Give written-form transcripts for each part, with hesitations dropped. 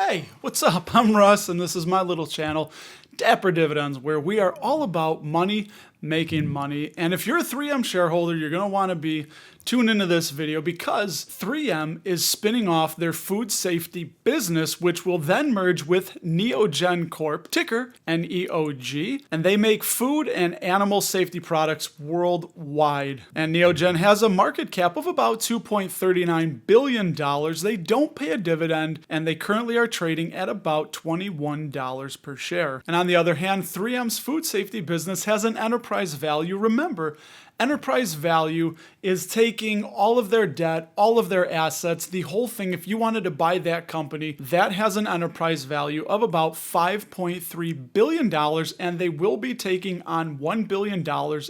Hey, what's up? I'm Russ, and this is my little channel, Dapper Dividends, where we are all about money making money. And if you're a 3M shareholder, you're going to want to be tuned into this video because 3M is spinning off their food safety business, which will then merge with Neogen Corp, ticker NEOG, and they make food and animal safety products worldwide. And Neogen has a market cap of about $2.39 billion. They don't pay a dividend, and they currently are trading at about $21 per share. And on the other hand, 3M's food safety business has an enterprise value. Remember, enterprise value is taking all of their debt, all of their assets, the whole thing. If you wanted to buy that company, that has an enterprise value of about $5.3 billion, and they will be taking on $1 billion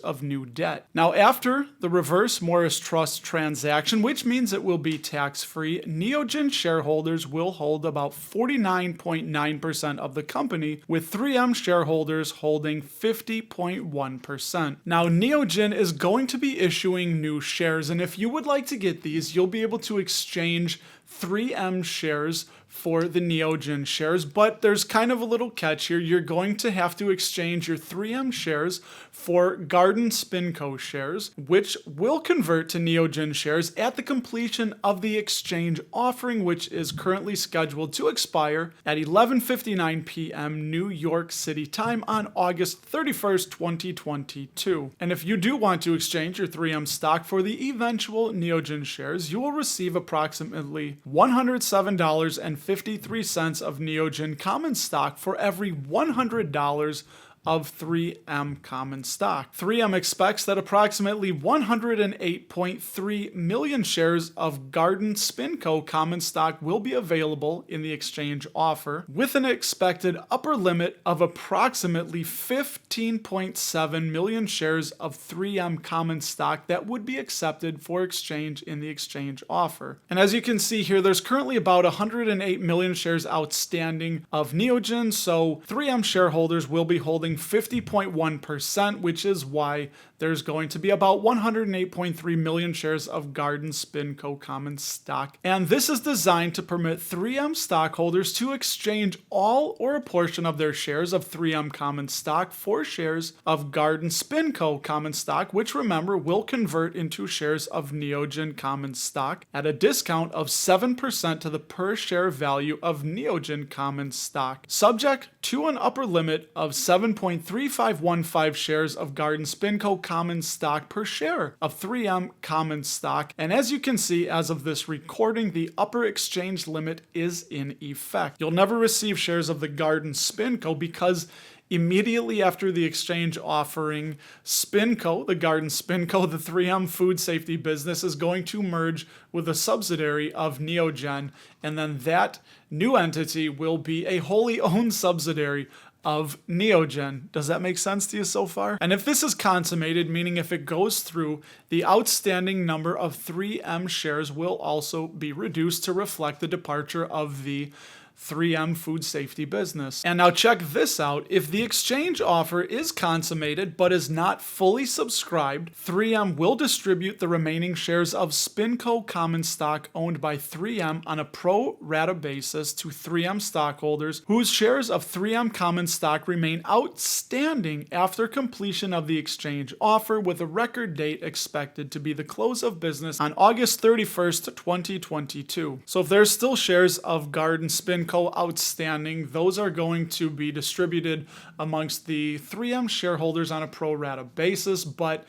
of new debt. Now, after the reverse Morris Trust transaction, which means it will be tax-free, Neogen shareholders will hold about 49.9% of the company, with 3M shareholders holding 50.1%. Now, Neogen is going to be issuing new shares, and if you would like to get these, you'll be able to exchange 3M shares for the Neogen shares, but there's kind of a little catch here. You're going to have to exchange your 3M shares for Garden Spinco shares, which will convert to Neogen shares at the completion of the exchange offering, which is currently scheduled to expire at 11:59 p.m. New York City time on August 31st, 2022. And if you do want to exchange your 3M stock for the eventual Neogen shares, you will receive approximately $107.53 of Neogen common stock for every $100 of 3M common stock. 3M expects that approximately 108.3 million shares of Garden Spinco common stock will be available in the exchange offer, with an expected upper limit of approximately 15.7 million shares of 3M common stock that would be accepted for exchange in the exchange offer. And as you can see here, there's currently about 108 million shares outstanding of Neogen, so 3M shareholders will be holding 50.1%, which is why there's going to be about 108.3 million shares of Garden Spinco common stock. And this is designed to permit 3M stockholders to exchange all or a portion of their shares of 3M common stock for shares of Garden Spinco common stock, which, remember, will convert into shares of Neogen common stock at a discount of 7% to the per share value of Neogen common stock, subject to an upper limit of 7.3515 shares of Garden Spinco common stock per share of 3M common stock. And as you can see, as of this recording, the upper exchange limit is in effect. You'll never receive shares of the Garden Spinco because immediately after the exchange offering, Spinco, the Garden Spinco, the 3M food safety business, is going to merge with a subsidiary of Neogen, and then that new entity will be a wholly owned subsidiary of Neogen. Does that make sense to you so far? And if this is consummated, meaning if it goes through, the outstanding number of 3M shares will also be reduced to reflect the departure of the 3M food safety business. And now check this out. If the exchange offer is consummated but is not fully subscribed, 3M will distribute the remaining shares of Spinco common stock owned by 3M on a pro rata basis to 3M stockholders whose shares of 3M common stock remain outstanding after completion of the exchange offer, with a record date expected to be the close of business on August 31st, 2022. So if there's still shares of Garden Spinco outstanding, those are going to be distributed amongst the 3M shareholders on a pro rata basis. But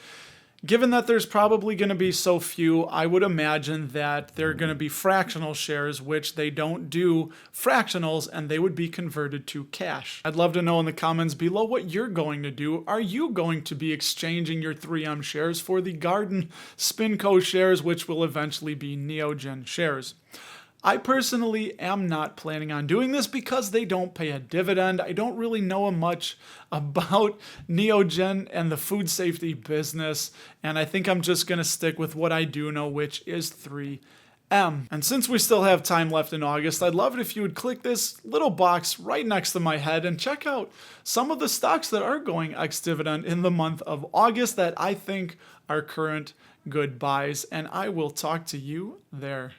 given that there's probably going to be so few, I would imagine that they're going to be fractional shares, which they don't do fractionals, and they would be converted to cash. I'd love to know in the comments below what you're going to do. Are you going to be exchanging your 3M shares for the Garden Spinco shares, which will eventually be Neogen shares? I personally am not planning on doing this because they don't pay a dividend. I don't really know much about Neogen and the food safety business, and I think I'm just going to stick with what I do know, which is 3M. And since we still have time left in August, I'd love it if you would click this little box right next to my head and check out some of the stocks that are going ex-dividend in the month of August that I think are current good buys, and I will talk to you there.